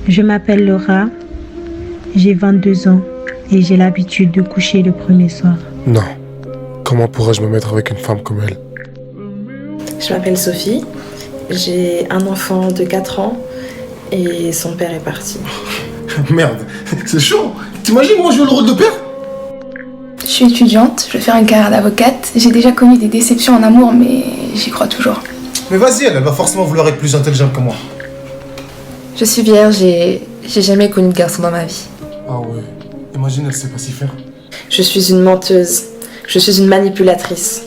Je m'appelle Laura, j'ai 22 ans et j'ai l'habitude de coucher le premier soir. Non. Comment pourrais-je me mettre avec une femme comme elle? Je m'appelle Sophie, j'ai un enfant de 4 ans et son père est parti. Merde, c'est chaud. T'imagines moi jouer le rôle de père? Je suis étudiante, je veux faire une carrière d'avocate. J'ai déjà connu des déceptions en amour, mais j'y crois toujours. Mais vas-y, elle va forcément vouloir être plus intelligente que moi. Je suis vierge et j'ai jamais connu de garçon dans ma vie. Ah ouais, imagine elle sait pas s'y faire. Je suis une menteuse, je suis une manipulatrice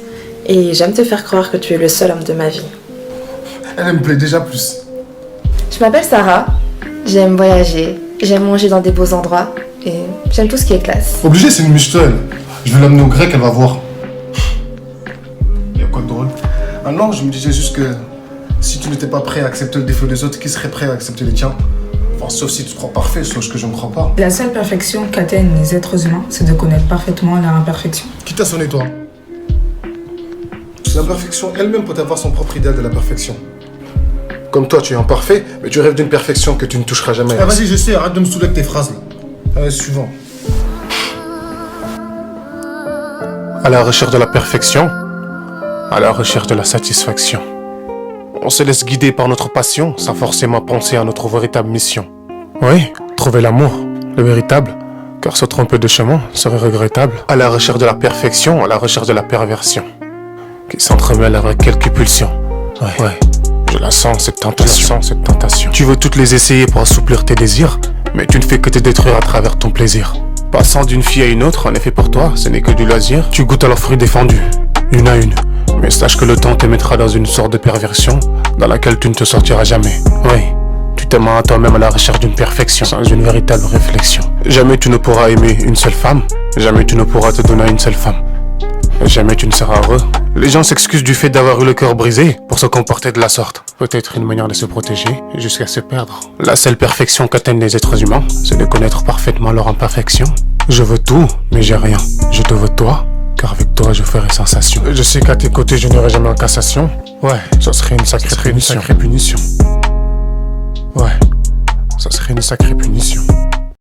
et j'aime te faire croire que tu es le seul homme de ma vie. Elle me plaît déjà plus. Je m'appelle Sarah, j'aime voyager, j'aime manger dans des beaux endroits et j'aime tout ce qui est classe. Obligé, c'est une michto elle. Je vais l'amener au grec, elle va voir. Y'a quoi de drôle? Ah non, je me disais juste que si tu n'étais pas prêt à accepter le défaut des autres, qui serait prêt à accepter les tiens? Enfin, sauf si tu te crois parfait, sauf que je ne crois pas. La seule perfection qu'atteignent les êtres humains, c'est de connaître parfaitement leur imperfection. Qui t'a sonné, toi? L'imperfection elle-même peut avoir son propre idéal de la perfection. Comme toi, tu es imparfait, mais tu rêves d'une perfection que tu ne toucheras jamais. Ah, vas-y, je sais, arrête de me saouler avec tes phrases, là. Allez, suivant. À la recherche de la perfection, à la recherche de la satisfaction. On se laisse guider par notre passion sans forcément penser à notre véritable mission. Oui, trouver l'amour, le véritable, car se tromper de chemin serait regrettable. À la recherche de la perfection, à la recherche de la perversion, qui s'entremêle avec quelques pulsions. Ouais, je la sens cette tentation. Tu veux toutes les essayer pour assouplir tes désirs, mais tu ne fais que te détruire à travers ton plaisir. Passant d'une fille à une autre, en effet pour toi, ce n'est que du loisir. Tu goûtes à leurs fruits défendus, une à une. Mais sache que le temps te mettra dans une sorte de perversion dans laquelle tu ne te sortiras jamais. Oui, tu t'aimeras à toi-même à la recherche d'une perfection sans une véritable réflexion. Jamais tu ne pourras aimer une seule femme, jamais tu ne pourras te donner à une seule femme. Et jamais tu ne seras heureux. Les gens s'excusent du fait d'avoir eu le cœur brisé pour se comporter de la sorte. Peut-être une manière de se protéger jusqu'à se perdre. La seule perfection qu'atteignent les êtres humains, c'est de connaître parfaitement leur imperfection. Je veux tout, mais j'ai rien. Je te veux toi, car avec toi je ferai sensation. Je sais qu'à tes côtés je n'irai jamais en cassation. Ouais, ça serait une sacrée punition. Ouais, ça serait une sacrée punition.